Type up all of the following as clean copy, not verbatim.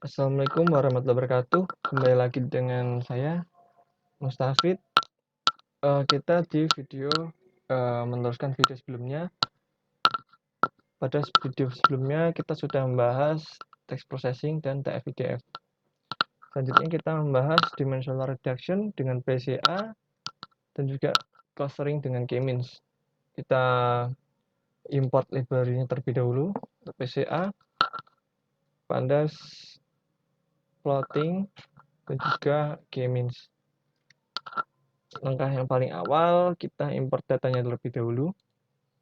Assalamualaikum warahmatullahi wabarakatuh. Kembali lagi dengan saya, Mustafid. Kita di video meneruskan video sebelumnya. Pada video sebelumnya kita sudah membahas text processing dan TF-IDF. Selanjutnya kita membahas dimensional reduction dengan PCA dan juga clustering dengan K-means. Kita import library-nya terlebih dahulu untuk PCA, pandas, plotting, dan juga K-means. Langkah yang paling awal kita import datanya terlebih dahulu,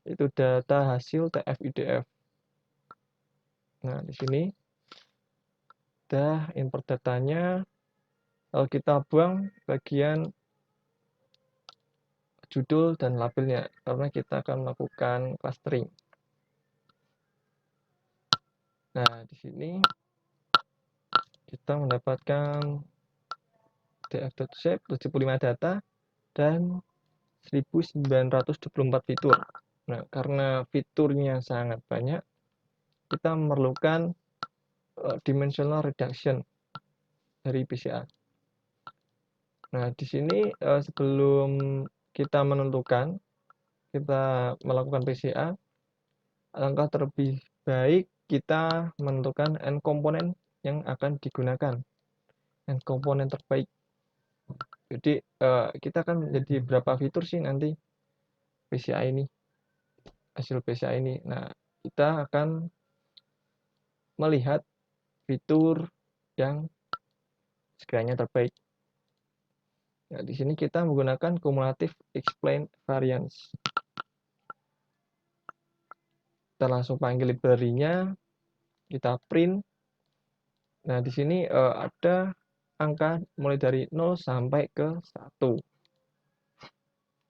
itu data hasil TF-IDF. Nah, di sini udah import datanya, lalu kita buang bagian judul dan labelnya karena kita akan melakukan clustering. Nah, di sini kita mendapatkan df.shape 75 data dan 1924 fitur. Nah, karena fiturnya sangat banyak, kita memerlukan dimensional reduction dari PCA. Nah, di sini sebelum kita menentukan, kita melakukan PCA, langkah terlebih baik kita menentukan end komponen yang akan digunakan, end komponen terbaik. Jadi kita akan menjadi berapa fitur sih nanti PCA ini, hasil PCA ini. Nah, kita akan melihat fitur yang sekiranya terbaik. Nah, di sini kita menggunakan cumulative explain variance. Kita langsung panggil library-nya, kita print. Nah, di sini ada angka mulai dari 0 sampai ke 1.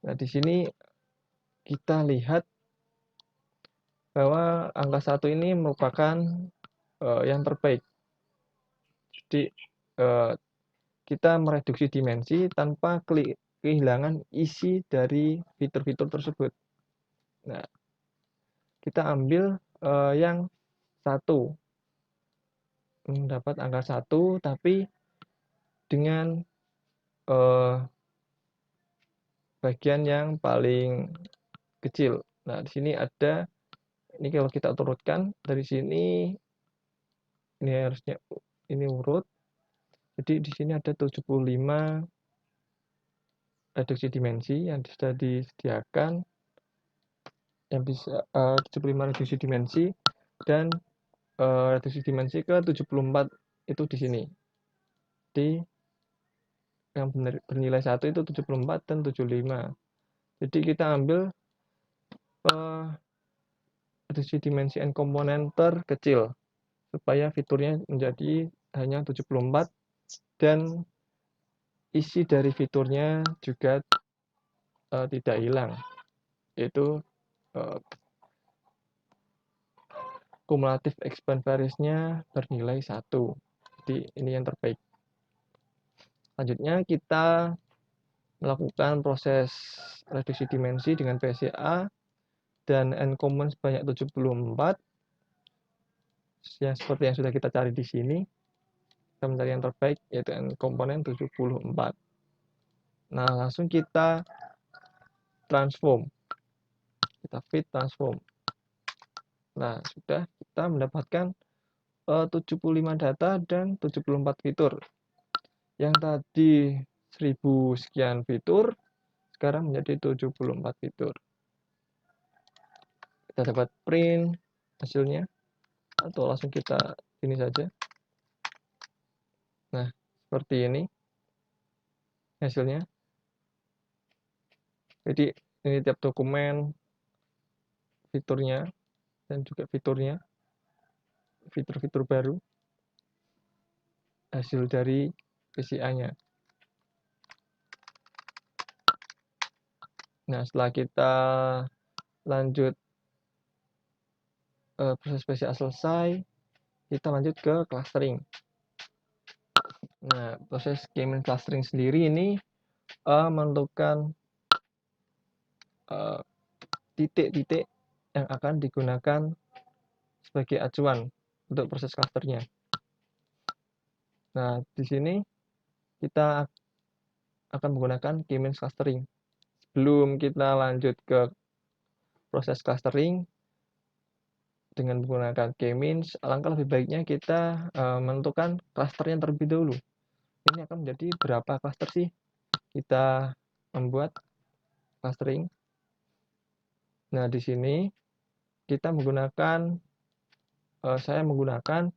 Nah, di sini kita lihat bahwa angka 1 ini merupakan yang terbaik. Jadi kita mereduksi dimensi tanpa kehilangan isi dari fitur-fitur tersebut. Nah, kita ambil yang 1. Mendapat angka 1 tapi dengan bagian yang paling kecil. Nah, di sini ada, ini kalau kita turutkan dari sini, ini harusnya ini urut. Jadi di sini ada 75 reduksi dimensi yang sudah disediakan, yang bisa 75 reduksi dimensi dan reduksi dimensi ke 74 itu di sini. Di yang bernilai 1 itu 74 dan 75. Jadi kita ambil reduksi dimensi end komponen terkecil supaya fiturnya menjadi hanya 74 dan isi dari fiturnya juga tidak hilang, yaitu cumulative expand variance-nya bernilai 1. Jadi ini yang terbaik. Selanjutnya kita melakukan proses reduksi dimensi dengan PCA dan end komponen sebanyak 74 yang seperti yang sudah kita cari di sini. Kita mencari yang terbaik yaitu end komponen 74. Nah, langsung kita transform. Kita fit transform. Nah, sudah kita mendapatkan 75 data dan 74 fitur. Yang tadi 1000 sekian fitur, sekarang menjadi 74 fitur. Kita dapat print hasilnya, atau langsung kita ini saja. Nah, seperti ini hasilnya. Jadi ini tiap dokumen, fiturnya, dan juga fiturnya, fitur-fitur baru, hasil dari PCA-nya. Nah, setelah kita lanjut proses PCA selesai, kita lanjut ke clustering. Nah, proses K-means clustering sendiri ini menentukan titik-titik yang akan digunakan sebagai acuan untuk proses clusternya. Nah, di sini kita akan menggunakan K-means clustering. Sebelum kita lanjut ke proses clustering dengan menggunakan K-means, alangkah lebih baiknya kita menentukan clusternya terlebih dahulu. Ini akan menjadi berapa cluster sih kita membuat clustering. Nah, di sini kita menggunakan saya menggunakan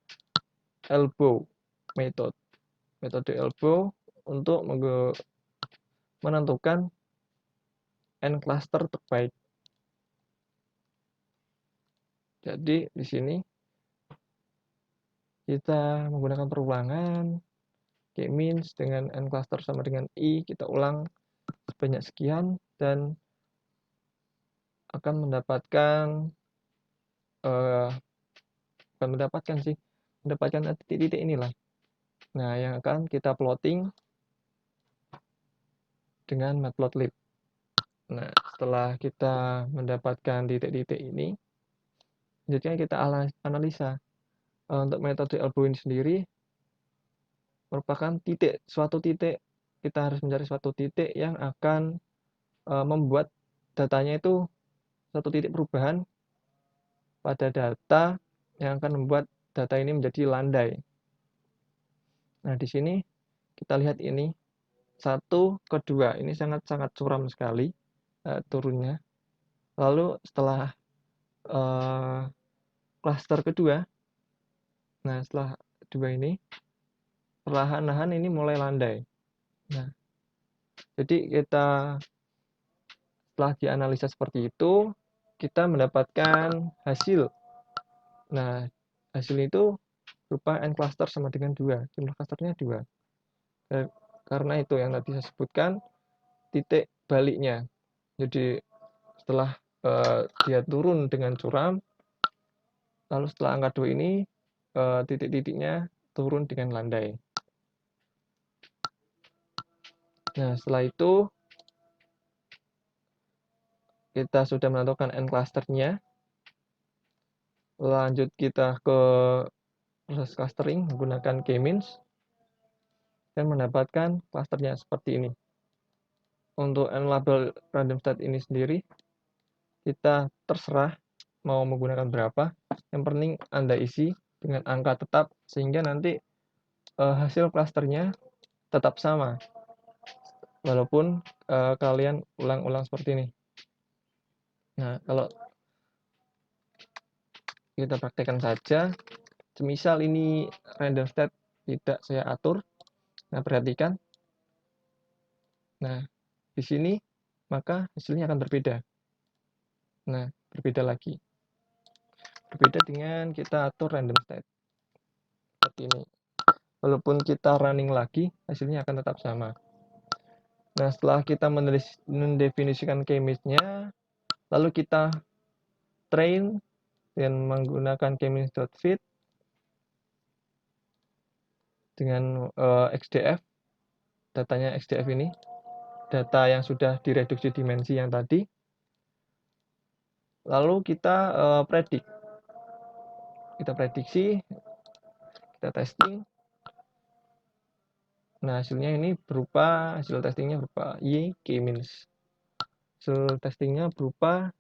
elbow metode elbow untuk menentukan n cluster terbaik. Jadi di sini kita menggunakan perulangan K-means dengan n cluster sama dengan i, kita ulang sebanyak sekian dan akan mendapatkan bukan mendapatkan titik-titik inilah. Nah, yang akan kita plotting dengan matplotlib. Nah, setelah kita mendapatkan titik-titik ini, selanjutnya kita analisa. Untuk metode elbow ini sendiri merupakan suatu titik, kita harus mencari suatu titik yang akan membuat datanya itu satu titik perubahan pada data yang akan membuat data ini menjadi landai. Nah, di sini kita lihat ini 1 ke 2, ini sangat-sangat curam sekali turunnya. Lalu setelah klaster kedua, nah setelah 2 ini perlahan-lahan ini mulai landai. Nah, jadi setelah dianalisa seperti itu, kita mendapatkan hasil. Nah, hasil itu berupa n cluster sama dengan 2, jumlah clusternya 2. Karena itu yang tadi saya sebutkan, titik baliknya. Jadi setelah dia turun dengan curam, lalu setelah angka 2 ini titik-titiknya turun dengan landai. Nah, setelah itu kita sudah menentukan n clusternya. Lanjut kita ke proses clustering menggunakan K-means dan mendapatkan clusternya seperti ini. Untuk n label random state ini sendiri, kita terserah mau menggunakan berapa. Yang penting Anda isi dengan angka tetap sehingga nanti hasil klasternya tetap sama. Walaupun kalian ulang-ulang seperti ini. Nah, kalau kita praktekkan saja, semisal ini random state tidak saya atur. Nah, perhatikan. Nah, di sini maka hasilnya akan berbeda. Nah, berbeda lagi. Berbeda dengan kita atur random state. Seperti ini. Walaupun kita running lagi, hasilnya akan tetap sama. Nah, setelah kita mendefinisikan K-means-nya, lalu kita train dengan menggunakan K-means.fit dengan XDF, datanya XDF ini, data yang sudah direduksi dimensi yang tadi. Lalu kita kita prediksi, kita testing. Nah, hasilnya ini hasil testingnya berupa Y K-means. Hasil testingnya berupa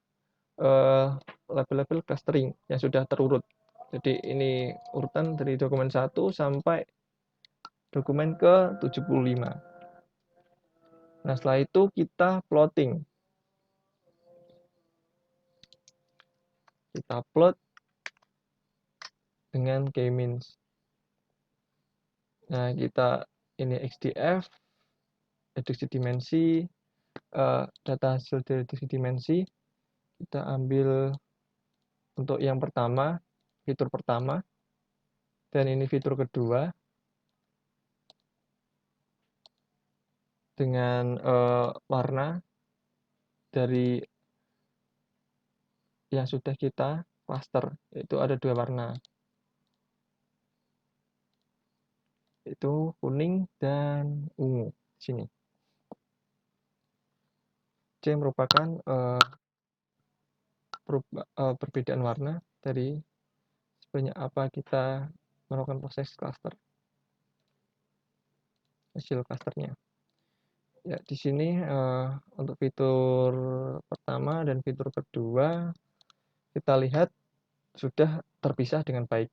label-label clustering yang sudah terurut. Jadi ini urutan dari dokumen 1 sampai dokumen ke-75. Nah, setelah itu kita plotting. Kita plot dengan K-means. Nah, kita ini XDF, reduksi dimensi, data hasil dari reduksi dimensi. Kita ambil untuk yang pertama, fitur pertama, dan ini fitur kedua. Dengan warna dari yang sudah kita cluster, itu ada 2 warna. Itu kuning dan ungu di sini. C merupakan perbedaan warna dari sebanyak apa kita melakukan proses cluster. hasil klasternya. Ya, di sini untuk fitur pertama dan fitur kedua kita lihat sudah terpisah dengan baik.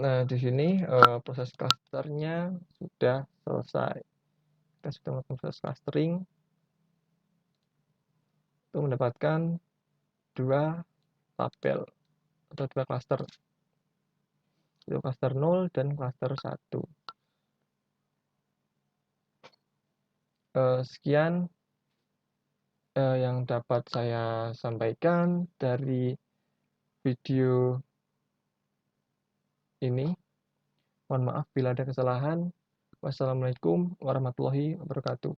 Nah, di sini proses klasternya sudah selesai. Kita sudah melakukan proses clustering untuk mendapatkan dua tabel atau dua klaster. Itu klaster 0 dan klaster 1. Sekian yang dapat saya sampaikan dari video ini. Mohon maaf bila ada kesalahan. Wassalamualaikum warahmatullahi wabarakatuh.